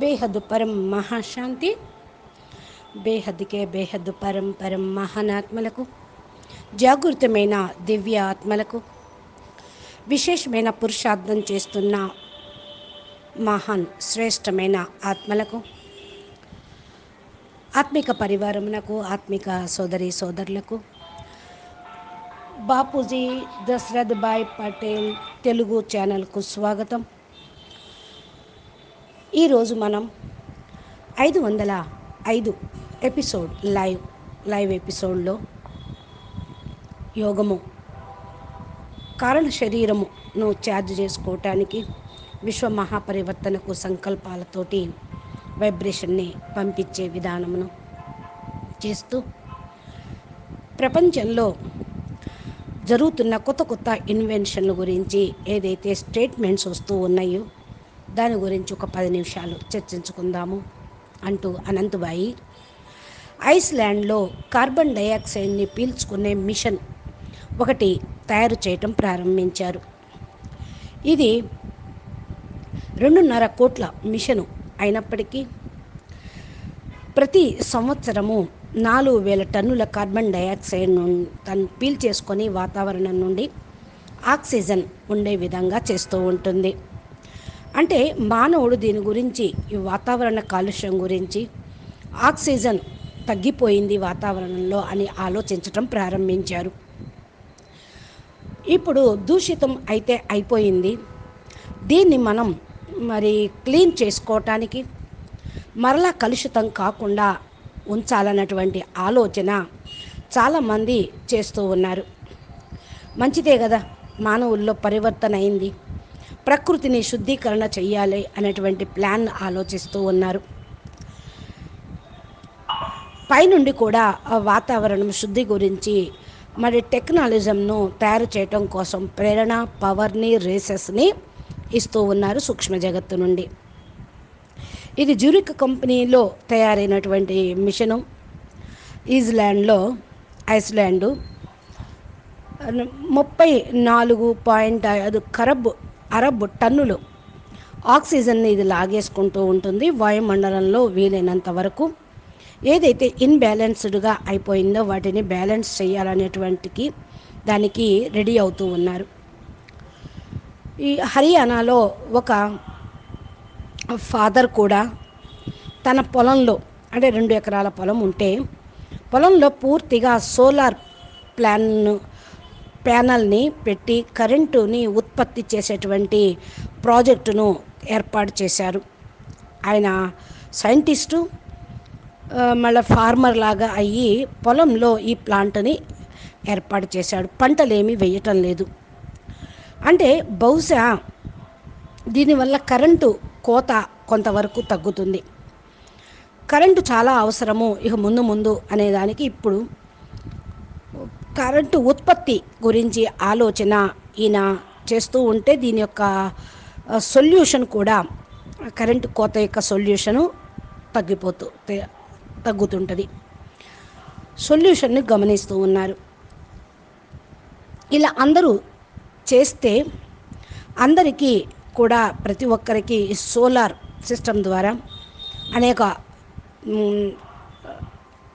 బేహద్దు పరం మహాశాంతి. బేహద్దుకే బేహద్దు పరం పరం మహానాత్మలకు, జాగృతమైన దివ్య ఆత్మలకు, విశేషమైన పురుషార్థం చేస్తున్న మహాన్ శ్రేష్టమైన ఆత్మలకు, ఆత్మిక పరివారమునకు, ఆత్మిక సోదరి సోదరులకు, బాపూజీ దశరథ్ భాయ్ పటేల్ తెలుగు ఛానల్కు స్వాగతం. ఈరోజు మనం 505 ఎపిసోడ్ లైవ్ ఎపిసోడ్లో యోగము కారణ శరీరమును ఛార్జ్ చేసుకోవటానికి విశ్వ మహాపరివర్తనకు సంకల్పాలతోటి వైబ్రేషన్ని పంపించే విధానమును చేస్తూ ప్రపంచంలో జరుగుతున్న కొత్త కొత్త ఇన్వెన్షన్ల గురించి ఏదైతే స్టేట్మెంట్స్ వస్తూ ఉన్నాయో దాని గురించి ఒక 10 నిమిషాలు చర్చించుకుందాము అంటూ అనంతబాయి ఐస్లాండ్లో కార్బన్ డయాక్సైడ్ని పీల్చుకునే మిషన్ ఒకటి తయారు చేయటం ప్రారంభించారు. ఇది 2.5 కోట్ల మిషను అయినప్పటికీ ప్రతి సంవత్సరము 4,000 టన్నుల కార్బన్ డయాక్సైడ్ తను పీల్చేసుకొని వాతావరణం నుండి ఆక్సిజన్ ఉండే విధంగా చేస్తూ ఉంటుంది. అంటే మానవుడు దీని గురించి, ఈ వాతావరణ కాలుష్యం గురించి, ఆక్సిజన్ తగ్గిపోయింది వాతావరణంలో అని ఆలోచించటం ప్రారంభించారు. ఇప్పుడు దూషితం అయితే అయిపోయింది, దీన్ని మనం క్లీన్ చేసుకోవటానికి, మరలా కలుషితం కాకుండా ఉంచాలన్నటువంటి ఆలోచన చాలామంది చేస్తూ ఉన్నారు. మంచిదే కదా, మానవుల్లో పరివర్తన అయింది, ప్రకృతిని శుద్ధీకరణ చెయ్యాలి అనేటువంటి ప్లాన్ ఆలోచిస్తూ ఉన్నారు. పైనుండి కూడా వాతావరణం శుద్ధి గురించి టెక్నాలజంను తయారు చేయటం కోసం ప్రేరణ, పవర్ని, రేసెస్ని ఇస్తూ ఉన్నారు సూక్ష్మ జగత్తు నుండి. ఇది జ్యూరిక్ కంపెనీలో తయారైనటువంటి మిషను. ఐస్లాండ్ 34.5 అరబ్ టన్నులు ఆక్సిజన్ని ఇది లాగేసుకుంటూ ఉంటుంది. వాయుమండలంలో వీలైనంత వరకు ఏదైతే ఇన్బ్యాలెన్స్డ్గా అయిపోయిందో వాటిని బ్యాలెన్స్ చేయాలనేటువంటికి దానికి రెడీ అవుతూ ఉన్నారు. ఈ హర్యానాలో ఒక ఫాదర్ కూడా తన పొలంలో, 2 ఎకరాల పొలం ఉంటే పొలంలో పూర్తిగా సోలార్ ప్యానల్ని పెట్టి కరెంటుని ఉత్పత్తి చేసేటువంటి ప్రాజెక్టును ఏర్పాటు చేశారు. ఆయన సైంటిస్టు, మళ్ళీ ఫార్మర్ లాగా అయ్యి పొలంలో ఈ ప్లాంట్ని ఏర్పాటు చేశాడు. పంటలేమీ వేయటం లేదు. అంటే బహుశా దీనివల్ల కరెంటు కోత కొంతవరకు తగ్గుతుంది. కరెంటు చాలా అవసరము ఇక ముందు అనేదానికి ఇప్పుడు కరెంటు ఉత్పత్తి గురించి ఆలోచన ఈయన చేస్తూ ఉంటే దీని యొక్క సొల్యూషన్ కూడా, కరెంటు కోత యొక్క సొల్యూషను తగ్గుతుంటుంది. సొల్యూషన్ని గమనిస్తూ ఉన్నారు. ఇలా అందరూ చేస్తే అందరికీ కూడా, ప్రతి ఒక్కరికి సోలార్ సిస్టమ్ ద్వారా అనేక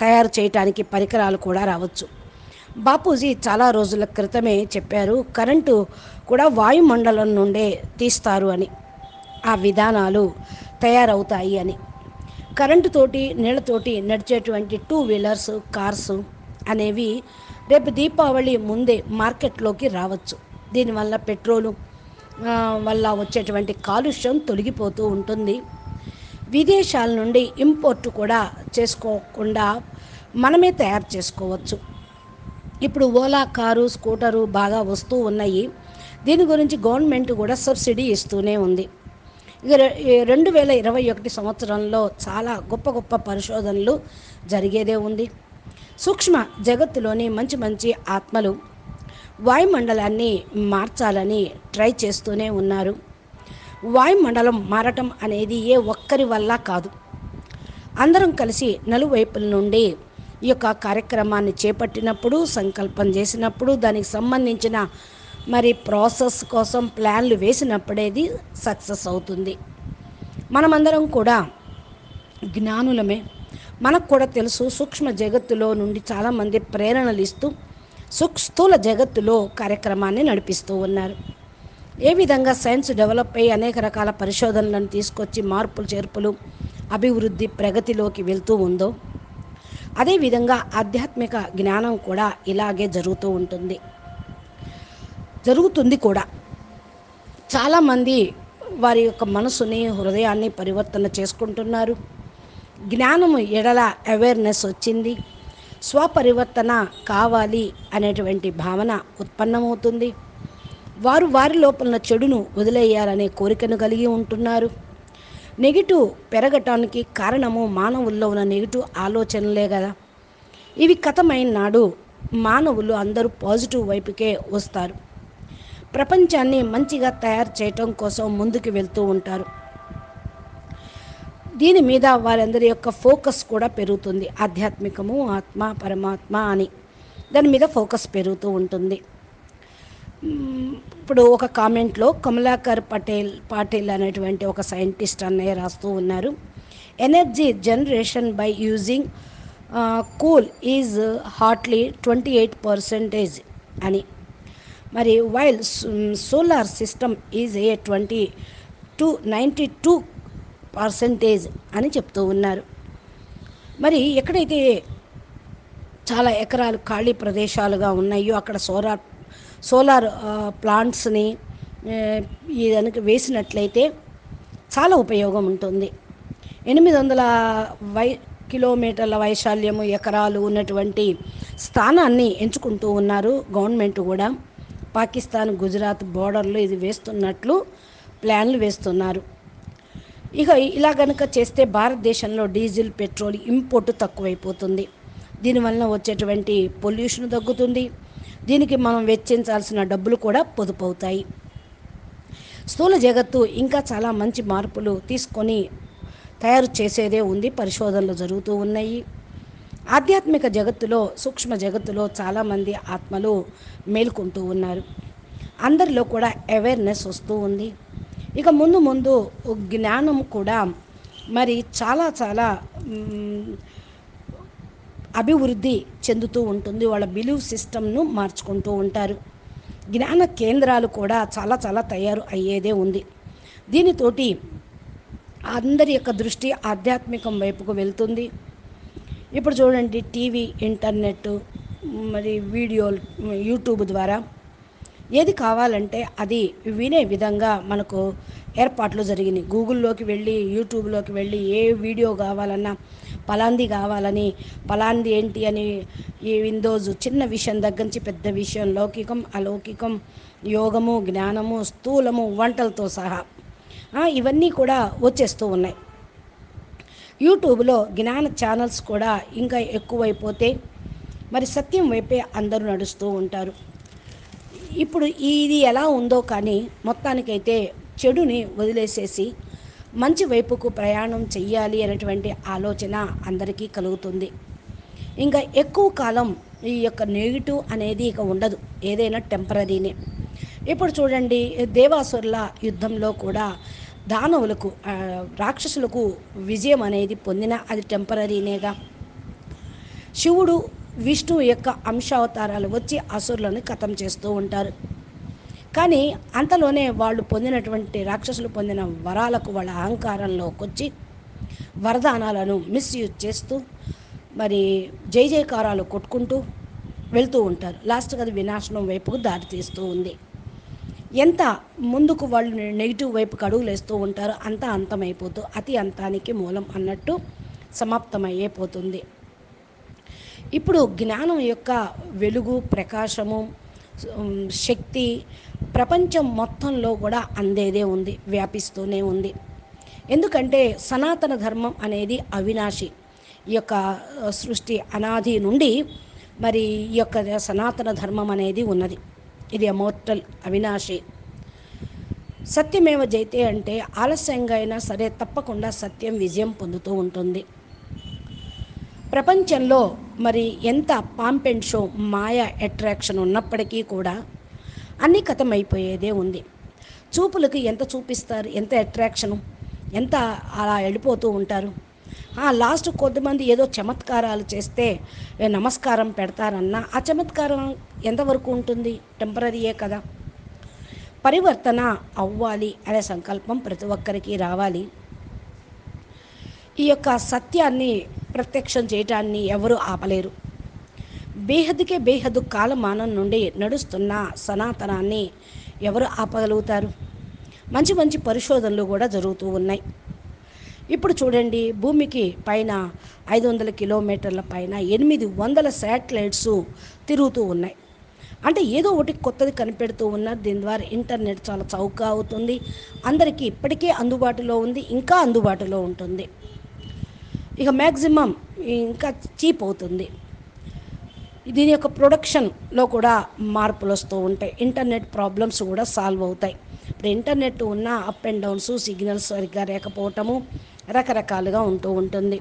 తయారు చేయటానికి పరికరాలు కూడా రావచ్చు. బాపూజీ చాలా రోజుల క్రితమే చెప్పారు, కరెంటు కూడా వాయుమండలం నుండే తీస్తారు అని, ఆ విధానాలు తయారవుతాయి అని. కరెంటుతోటి, నీళ్ళతోటి నడిచేటువంటి 2 వీలర్స్, కార్స్ అనేవి రేపు దీపావళి ముందే మార్కెట్లోకి రావచ్చు. దీనివల్ల పెట్రోలు వల్ల వచ్చేటువంటి కాలుష్యం తొలగిపోతూ ఉంటుంది. విదేశాల నుండి ఇంపోర్ట్ కూడా చేసుకోకుండా మనమే తయారు చేసుకోవచ్చు. ఇప్పుడు ఓలా కారు, స్కూటరు బాగా వస్తూ ఉన్నాయి. దీని గురించి గవర్నమెంట్ కూడా సబ్సిడీ ఇస్తూనే ఉంది. ఇక 2021 సంవత్సరంలో చాలా గొప్ప గొప్ప పరిశోధనలు జరిగేదే ఉంది. సూక్ష్మ జగత్తులోని మంచి ఆత్మలు వాయుమండలాన్ని మార్చాలని ట్రై చేస్తూనే ఉన్నారు. వాయుమండలం మారటం అనేది ఏ ఒక్కరి వల్ల కాదు. అందరం కలిసి నలువైపుల నుండి ఈ యొక్క కార్యక్రమాన్ని చేపట్టినప్పుడు, సంకల్పం చేసినప్పుడు, దానికి సంబంధించిన ప్రాసెస్ కోసం ప్లాన్లు వేసినప్పుడేది సక్సెస్ అవుతుంది. మనమందరం కూడా జ్ఞానులమే. మనకు కూడా తెలుసు సూక్ష్మ జగత్తులో నుండి చాలామంది ప్రేరణలు ఇస్తూ స్థూల జగత్తులో కార్యక్రమాన్ని నడిపిస్తూ ఉన్నారు. ఏ విధంగా సైన్స్ డెవలప్ అయ్యి అనేక రకాల పరిశోధనలను తీసుకొచ్చి మార్పులు చేర్పులు అభివృద్ధి ప్రగతిలోకి వెళ్తూ ఉందో, అదేవిధంగా ఆధ్యాత్మిక జ్ఞానం కూడా ఇలాగే జరుగుతుంది కూడా. చాలామంది వారి యొక్క మనసుని హృదయాన్ని పరివర్తన చేసుకుంటున్నారు. జ్ఞానము ఎడల అవేర్నెస్ వచ్చింది, స్వపరివర్తన కావాలి అనేటువంటి భావన ఉత్పన్నమవుతుంది. వారి లోపల చెడును వదిలేయాలనే కోరికను కలిగి ఉంటున్నారు. నెగిటివ్ పెరగటానికి కారణము మానవుల్లో ఉన్న నెగిటివ్ ఆలోచనలే కదా. ఇవి కథమైన నాడు మానవులు అందరూ పాజిటివ్ వైపుకే వస్తారు. ప్రపంచాన్ని మంచిగా తయారు చేయటం కోసం ముందుకు వెళ్తూ ఉంటారు. దీని మీద వారందరి యొక్క ఫోకస్ కూడా పెరుగుతుంది. ఆధ్యాత్మికము, ఆత్మ, పరమాత్మ అని దాని మీద ఫోకస్ పెరుగుతూ ఉంటుంది. ఇప్పుడు ఒక కామెంట్లో కమలాకర్ పాటిల్ అనేటువంటి ఒక సైంటిస్ట్ అన్నయ్య రాస్తూ ఉన్నారు, energy generation by using coal is hardly 28% అని. మరి while solar system is a 92% అని చెప్తూ ఉన్నారు. మరి ఎక్కడైతే చాలా ఎకరాలు ఖాళీ ప్రదేశాలుగా ఉన్నాయో అక్కడ సోలార్ ప్లాంట్స్ని దానికి వేసినట్లయితే చాలా ఉపయోగం ఉంటుంది. 800 కిలోమీటర్ల వైశాల్యము ఎకరాలు ఉన్నటువంటి స్థానాన్ని ఎంచుకుంటూ ఉన్నారు గవర్నమెంట్ కూడా. పాకిస్తాన్ గుజరాత్ బోర్డర్లో ఇది వేస్తున్నట్లు ప్లాన్లు వేస్తున్నారు. ఇక ఇలా కనుక చేస్తే భారతదేశంలో డీజిల్, పెట్రోల్ ఇంపోర్ట్ తక్కువైపోతుంది. దీనివల్ల వచ్చేటువంటి పొల్యూషన్ తగ్గుతుంది. దీనికి మనం వెచ్చించాల్సిన డబ్బులు కూడా పొదుపు అవుతాయి. స్థూల జగత్తు ఇంకా చాలా మంచి మార్పులు తీసుకొని తయారు చేసేదే ఉంది. పరిశోధనలు జరుగుతూ ఉన్నాయి. ఆధ్యాత్మిక జగత్తులో, సూక్ష్మ జగత్తులో చాలామంది ఆత్మలు మేల్కొంటూ ఉన్నారు. అందరిలో కూడా అవేర్నెస్ వస్తూ ఉంది. ఇక ముందు జ్ఞానం కూడా మరి చాలా అభివృద్ధి చెందుతూ ఉంటుంది. వాళ్ళ బిలీవ్ సిస్టమ్ను మార్చుకుంటూ ఉంటారు. జ్ఞాన కేంద్రాలు కూడా చాలా తయారు అయ్యేదే ఉంది. దీనితోటి అందరి యొక్క దృష్టి ఆధ్యాత్మికం వైపుకు వెళ్తుంది. ఇప్పుడు చూడండి, టీవీ, ఇంటర్నెట్, మరి వీడియోలు, యూట్యూబ్ ద్వారా ఏది కావాలంటే అది వినే విధంగా మనకు ఏర్పాట్లు జరిగినాయి. గూగుల్లోకి వెళ్ళి, యూట్యూబ్లోకి వెళ్ళి ఏ వీడియో కావాలన్నా పలాంది కావాలని, పలాంది ఏంటి అని ఈ విండోస్ చిన్న విషయం దగ్గర నుంచి పెద్ద విషయం, లౌకికం, అలౌకికం, యోగము, జ్ఞానము, స్థూలము, వంటలతో సహా ఇవన్నీ కూడా వచ్చేస్తూ ఉన్నాయి. యూట్యూబ్లో జ్ఞాన ఛానల్స్ కూడా ఇంకా ఎక్కువైపోతే మరి సత్యం వైపే అందరూ నడుస్తూ ఉంటారు. ఇప్పుడు ఇది ఎలా ఉందో కానీ మొత్తానికైతే చెడుని వదిలేసేసి మంచి వైపుకు ప్రయాణం చెయ్యాలి అనేటువంటి ఆలోచన అందరికీ కలుగుతుంది. ఇంకా ఎక్కువ కాలం ఈ యొక్క నెగిటివ్ అనేది ఇక ఉండదు. ఏదైనా టెంపరరీనే. ఇప్పుడు చూడండి, దేవాసురుల యుద్ధంలో కూడా దానవులకు, రాక్షసులకు విజయం అనేది పొందిన అది టెంపరరీనేగా. శివుడు, విష్ణువు యొక్క అంశావతారాలు వచ్చి అసురులను ఖతం చేస్తూ ఉంటారు. కానీ అంతలోనే వాళ్ళు పొందినటువంటి, రాక్షసులు పొందిన వరాలకు వాళ్ళ అహంకారంలోకి వచ్చి వరదానాలను మిస్యూజ్ చేస్తూ మరి జయకారాలు కొట్టుకుంటూ వెళ్తూ ఉంటారు. లాస్ట్కి అది వినాశనం వైపుకు దారితీస్తూ ఉంది. ఎంత ముందుకు వాళ్ళు నెగిటివ్ వైపుకి అడుగులు వేస్తూ ఉంటారో అంత అంతమైపోతూ అతి అంతానికి మూలం అన్నట్టు సమాప్తమైపోతుంది. ఇప్పుడు జ్ఞానం యొక్క వెలుగు, ప్రకాశము, శక్తి ప్రపంచం మొత్తంలో కూడా అందేదే ఉంది, వ్యాపిస్తూనే ఉంది. ఎందుకంటే సనాతన ధర్మం అనేది అవినాశి. ఈ యొక్క సృష్టి అనాది నుండి మరి ఈ యొక్క సనాతన ధర్మం అనేది ఉన్నది. ఇది అమోర్టల్, అవినాశి. సత్యమేవ జయతే అంటే ఆలస్యంగా అయినా సరే తప్పకుండా సత్యం విజయం పొందుతూ ఉంటుంది. ప్రపంచంలో మరి ఎంత pomp and show, Maya attraction ఉన్నప్పటికీ కూడా అన్నీ కథమైపోయేదే ఉంది. చూపులకి ఎంత చూపిస్తారు, ఎంత అట్రాక్షను, ఎంత అలా వెళ్ళిపోతూ ఉంటారు. లాస్ట్ కొద్దిమంది ఏదో చమత్కారాలు చేస్తే నమస్కారం పెడతారన్నా ఆ చమత్కారం ఎంతవరకు ఉంటుంది? టెంపరరీయే కదా. పరివర్తన అవ్వాలి అనే సంకల్పం ప్రతి ఒక్కరికి రావాలి. ఈ యొక్క సత్యాన్ని ప్రత్యక్షం చేయటాన్ని ఎవరు ఆపలేరు. బేహద్దుకే బేహద్దు కాలమానం నుండి నడుస్తున్న సనాతనాన్ని ఎవరు ఆపగలుగుతారు? మంచి మంచి పరిశోధనలు కూడా జరుగుతూ ఉన్నాయి. ఇప్పుడు చూడండి, భూమికి పైన 500 కిలోమీటర్ల పైన 800 శాటిలైట్స్ తిరుగుతూ ఉన్నాయి. అంటే ఏదో ఒకటి కొత్తది కనిపెడుతూ ఉన్నారు. దీని ద్వారా ఇంటర్నెట్ చాలా చౌకగా అవుతుంది. అందరికీ ఇప్పటికే అందుబాటులో ఉంది, ఇంకా అందుబాటులో ఉంటుంది. ఇక మ్యాక్సిమం ఇంకా చీప్ అవుతుంది. దీని యొక్క ప్రొడక్షన్లో కూడా మార్పులు వస్తూ ఉంటాయి. ఇంటర్నెట్ ప్రాబ్లమ్స్ కూడా సాల్వ్ అవుతాయి. ఇప్పుడు ఇంటర్నెట్ ఉన్న అప్ అండ్ డౌన్స్, సిగ్నల్స్ సరిగ్గా లేకపోవటము రకరకాలుగా ఉంటూ ఉంటుంది.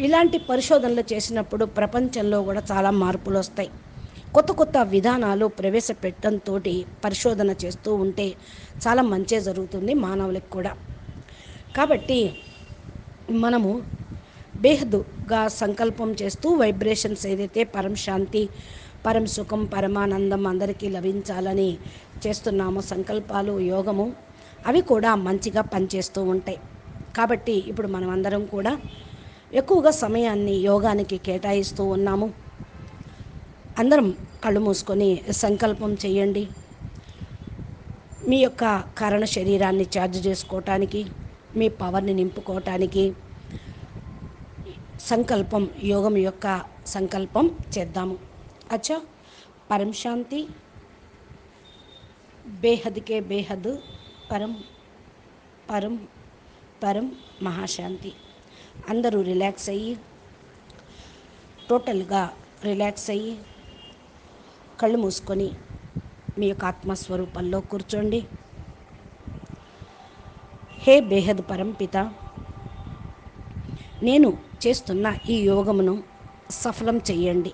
ఇలాంటి పరిశోధనలు చేసినప్పుడు ప్రపంచంలో కూడా చాలా మార్పులు వస్తాయి. కొత్త కొత్త విధానాలు ప్రవేశపెట్టడంతో పరిశోధన చేస్తూ ఉంటే చాలా మంచి జరుగుతుంది మానవులకు కూడా. కాబట్టి మనము బేహద్దుగా సంకల్పం చేస్తూ వైబ్రేషన్స్ ఏదైతే పరం శాంతి, పరం సుఖం, పరమానందం అందరికీ లభించాలని చేస్తున్నామో సంకల్పాలు, యోగము, అవి కూడా మంచిగా పనిచేస్తూ ఉంటాయి. కాబట్టి ఇప్పుడు మనం అందరం కూడా ఎక్కువగా సమయాన్ని యోగానికి కేటాయిస్తూ ఉన్నాము. అందరం కళ్ళు మూసుకొని సంకల్పం చేయండి. మీ యొక్క కారణ శరీరాన్ని ఛార్జ్ చేసుకోవటానికి, మీ పవర్ని నింపుకోవటానికి సంకల్పం, యోగం యొక్క సంకల్పం చేద్దాము. అచ్చా, పరం శాంతి, బేహద్కే బేహద్, పరం పరం పరం మహాశాంతి. అందరూ రిలాక్స్ అయ్యి, టోటల్గా రిలాక్స్ అయ్యి కళ్ళు మూసుకొని మీ యొక్క ఆత్మస్వరూపంలో కూర్చోండి. హే బేహద్ పరంపిత, నేను చేస్తున్న ఈ యోగమును సఫలం చెయ్యండి.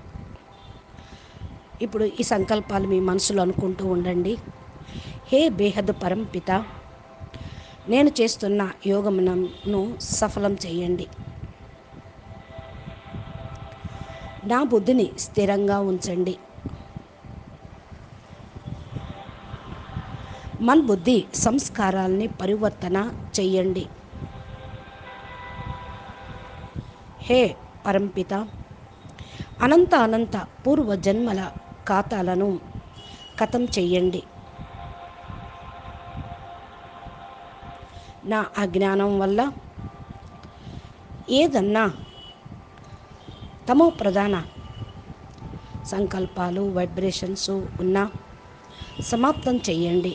ఇప్పుడు ఈ సంకల్పాలు మీ మనసులో అనుకుంటూ ఉండండి. హే బేహద్ పరంపిత, నేను చేస్తున్న యోగమును సఫలం చేయండి. నా బుద్ధిని స్థిరంగా ఉంచండి. మన బుద్ధి సంస్కారాలని పరివర్తన చెయ్యండి. హే పరంపిత, అనంత అనంత పూర్వజన్మల ఖాతాలను ఖతం చెయ్యండి. నా అజ్ఞానం వల్ల ఏదన్నా తమో ప్రధాన సంకల్పాలు, వైబ్రేషన్స్ ఉన్నా సమాప్తం చెయ్యండి.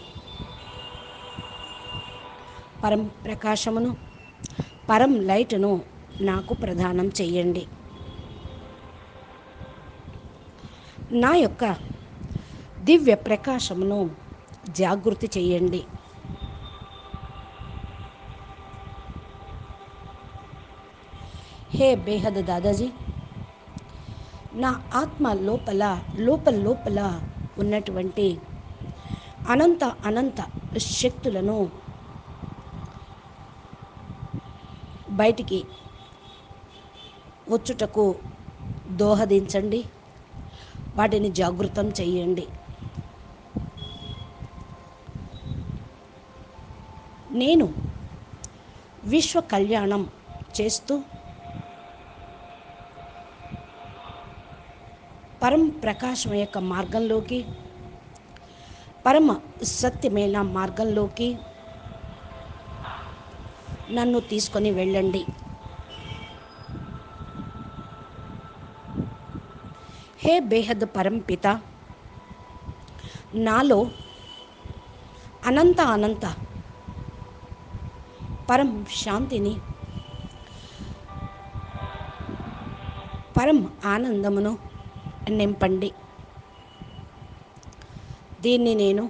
పరం ప్రకాశమును, పరం లైట్ను నాకు ప్రదానం చెయ్యండి. నా యొక్క దివ్య ప్రకాశమును జాగృతి చెయ్యండి. హే బేహద్ దాదాజీ, నా ఆత్మ లోపల లోపల ఉన్నటువంటి అనంత అనంత శక్తులను బయటికి వచ్చుటకు దోహదించండి. వాటిని జాగృతం చెయ్యండి. నేను విశ్వ కళ్యాణం చేస్తూ పరం ప్రకాశం యొక్క మార్గంలోకి, పరమ సత్యమైన మార్గంలోకి నన్ను తీసుకొని వెళ్ళండి. హే బేహద్ పరంపిత, నాలో అనంత అనంత పరం శాంతిని, పరం ఆనందమును నింపండి. దీన్ని నేను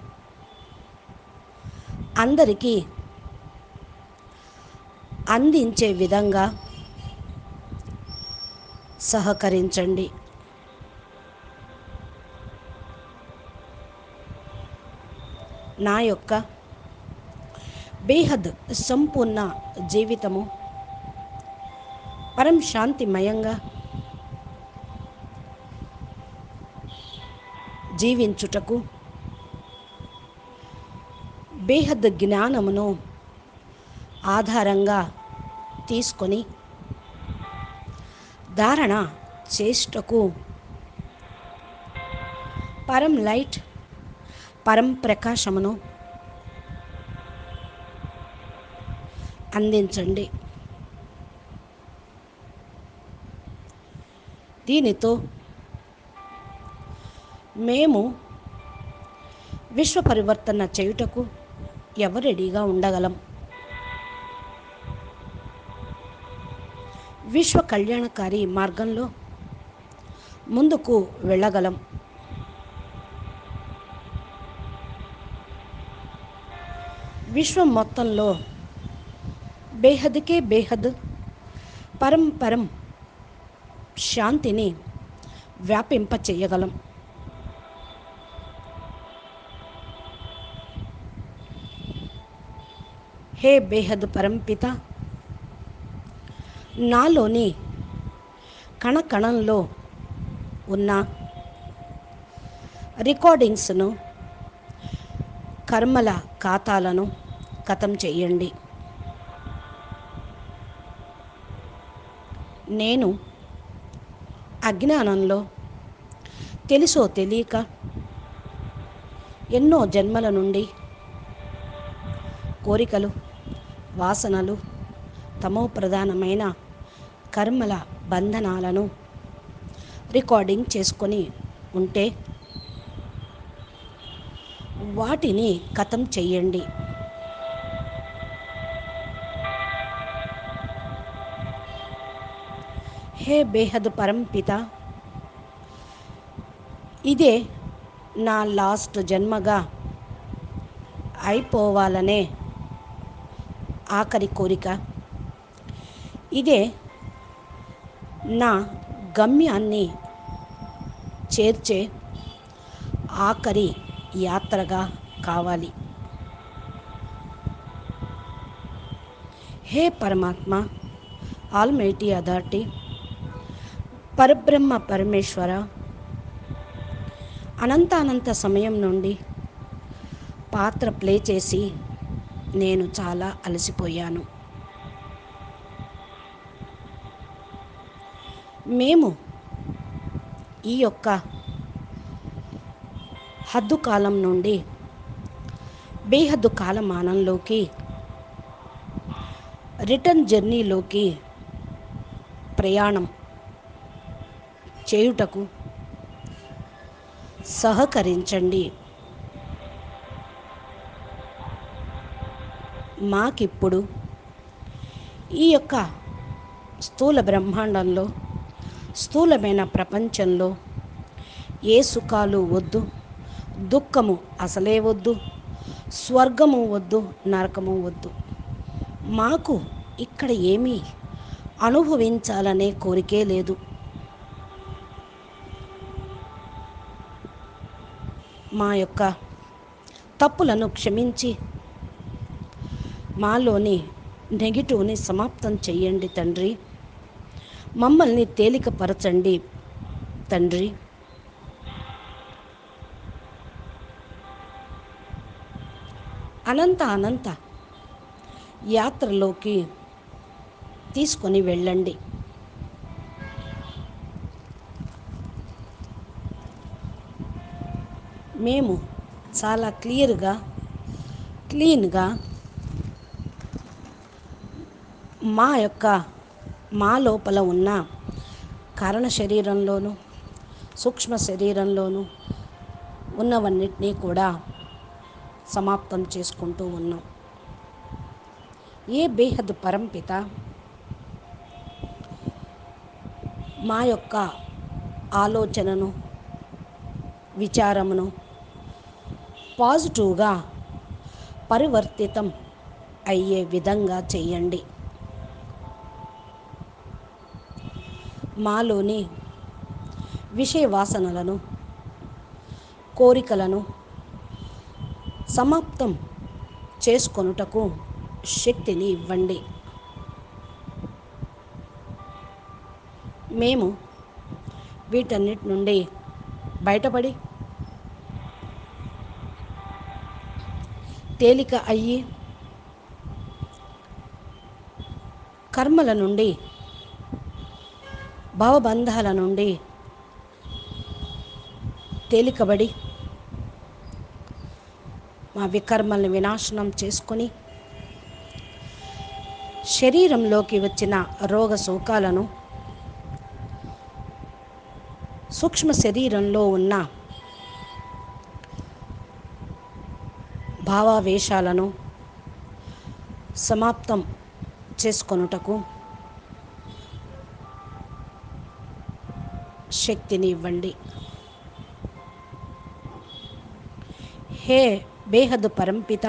అందరికీ అందించే విధంగా సహకరించండి. నా యొక్క బేహద్ సంపూర్ణ జీవితము పరం శాంతిమయంగా జీవించుటకు బేహద్ జ్ఞానమును ఆధారంగా తీసుకొని ధారణ చేయుటకు పరం లైట్ పరం ప్రకాశమును అందించండి. దీనితో మేము విశ్వ పరివర్తన చేయుటకు ఎవరెడీగా ఉండగలం. విశ్వ కళ్యాణకారి మార్గంలో ముందుకు వెళ్ళగలం. విశ్వం మొత్తంలో బేహద్కే బేహద్ పరం శాంతిని వ్యాపింప చేయగలం. హే బేహద్ పరంపిత, నాలోని కణకణంలో ఉన్న రికార్డింగ్స్ను, కర్మల ఖాతాలను ఖతం చేయండి. నేను అజ్ఞానంలో తెలుసో తెలియక ఎన్నో జన్మల నుండి కోరికలు, వాసనలు, తమో ప్రధానమైన కర్మల బంధనాలను రికార్డింగ్ చేసుకొని ఉంటే వాటిని ఖతం చెయ్యండి. హే బేహద్ పరంపిత, ఇదే నా లాస్ట్ జన్మగా అయిపోవాలనే ఆఖరి కోరిక. ఇదే నా గమ్యాన్ని చేర్చే ఆఖరి యాత్రగా కావాలి. హే పరమాత్మ, ఆల్మైటీ అథారిటీ, పరబ్రహ్మ పరమేశ్వర, అనంత సమయం నుండి పాత్ర ప్లే చేసి నేను చాలా అలసిపోయాను. మేము ఈ యొక్క హద్దు కాలం నుండి బేహద్దు కాలమానంలోకి, రిటర్న్ జర్నీలోకి ప్రయాణం చేయుటకు సహకరించండి. మాకిప్పుడు ఈ యొక్క స్థూల బ్రహ్మాండంలో, స్థూలమైన ప్రపంచంలో ఏ సుఖాలు వద్దు, దుఃఖము అసలే వద్దు, స్వర్గము వద్దు, నరకము వద్దు. మాకు ఇక్కడ ఏమీ అనుభవించాలనే కోరికే లేదు. మా యొక్క తప్పులను క్షమించి మాలోని నెగిటివ్ని సమాప్తం చెయ్యండి తండ్రి. మమ్మల్ని తేలికపరచండి తండ్రి. అనంత యాత్రలోకి తీసుకొని వెళ్ళండి. మేము చాలా క్లియర్గా, క్లీన్గా మా లోపల ఉన్న కారణ శరీరంలోనూ, సూక్ష్మ శరీరంలోనూ ఉన్నవన్నిటినీ కూడా సమాప్తం చేసుకుంటూ ఉన్నాం. ఏ బేహద్ పరంపిత మా యొక్క ఆలోచనను, విచారమును పాజిటివ్గా పరివర్తితం అయ్యే విధంగా చేయండి. మాలోని విషయ వాసనలను, కోరికలను సమాప్తం చేసుకొనుటకు శక్తిని ఇవ్వండి. మేము వీటన్నిటి నుండి బయటపడి తేలిక అయ్యి కర్మల నుండి, భవబంధాల నుండి తేలికబడి మా వికర్మల్ని వినాశనం చేసుకొని శరీరంలోకి వచ్చిన రోగ శోకాలను, సూక్ష్మ శరీరంలో ఉన్న భావావేశాలను సమాప్తం చేసుకొనుటకు శక్తిని ఇవ్వండి. హే బేహద్ పరంపిత,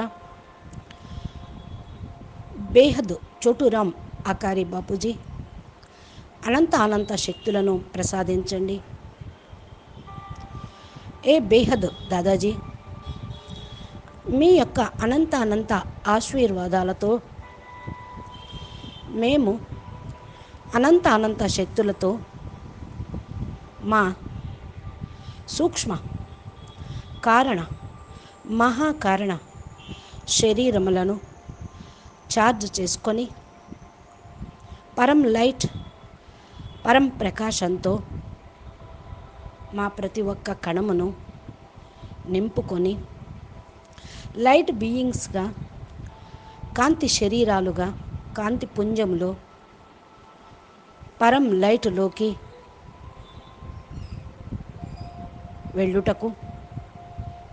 బేహద్ చోటురామ్ ఆకారి బాపూజీ, అనంత శక్తులను ప్రసాదించండి. ఏ బేహద్ దాదాజీ, మీ యొక్క అనంత ఆశీర్వాదాలతో మేము అనంత శక్తులతో మా సూక్ష్మ కారణ మహాకారణ శరీరములను ఛార్జ్ చేసుకొని పరం లైట్, పరం ప్రకాశంతో మా ప్రతి ఒక్క కణమును నింపుకొని లైట్ బీయింగ్స్గా, కాంతి శరీరాలుగా, కాంతి పుంజములో పరం లైట్లోకి వెళ్ళుటకు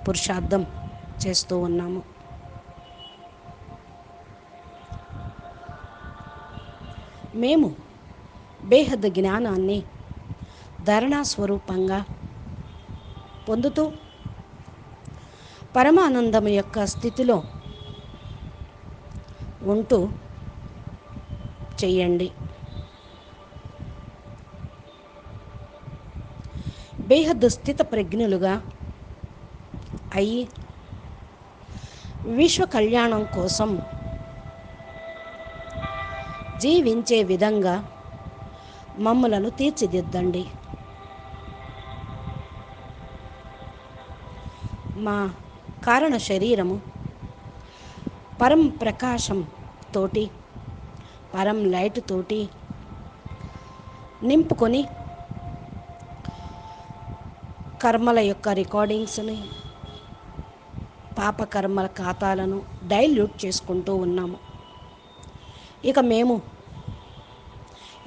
పురుషార్థం చేస్తూ ఉన్నాము. మేము బేహద్ జ్ఞానాన్ని ధారణా స్వరూపంగా పొందుతూ పరమానందం యొక్క స్థితిలో ఉంటూ చెయ్యండి. బేహద్ స్థిత ప్రజ్ఞులుగా అయ్యి విశ్వ కళ్యాణం కోసం జీవించే విధంగా మమ్మలను తీర్చిదిద్దండి. మా కారణ శరీరము పరం ప్రకాశం తోటి, పరం లైట్ తోటి నింపుకొని కర్మల యొక్క రికార్డింగ్స్ని, పాపకర్మల ఖాతాలను డైల్యూట్ చేసుకుంటూ ఉన్నాము. ఇక మేము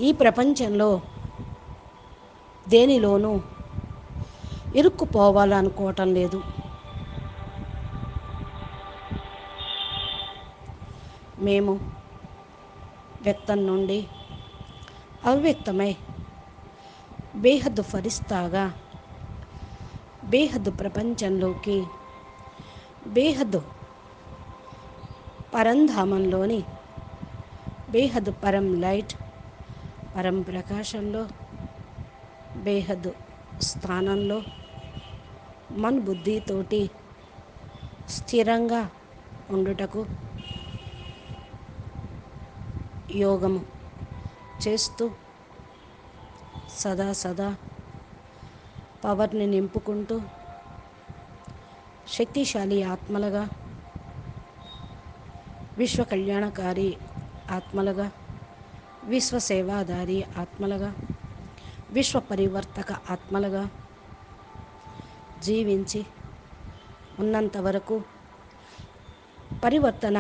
ఈ ప్రపంచంలో దేనిలోనూ ఇరుక్కుపోవాలనుకోవటం లేదు. మేము వ్యక్తం నుండి అవ్యక్తమై బేహద్ ఫరిస్తాగా బేహద్ ప్రపంచంలోకి, బేహద్ పరంధామంలోని బేహద్ పరం లైట్, పరం ప్రకాశంలో, బేహద్ స్థానంలో మన బుద్ధితోటి స్థిరంగా ఉండుటకు యోగము చేస్తూ సదా పవర్ని నింపుకుంటూ శక్తిశాలి ఆత్మలుగా, విశ్వ కళ్యాణకారి ఆత్మలుగా, విశ్వ సేవాదారి ఆత్మలుగా, విశ్వ పరివర్తక ఆత్మలుగా జీవించి ఉన్నంత వరకు పరివర్తన,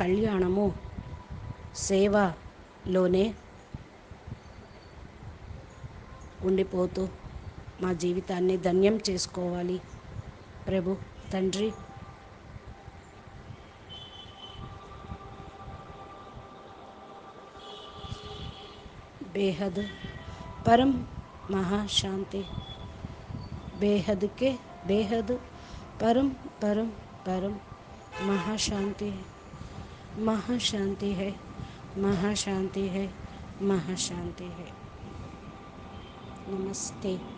కళ్యాణము, సేవలోనే ఉండిపోతూ మా జీవితాన్ని ధన్యం చేసుకోవాలి. ప్రభు తండ్రి, बेहद परम महाशांति, बेहद के बेहद परम परम परम महाशांति, महाशांति है, महाशांति है, महाशांति है। नमस्ते।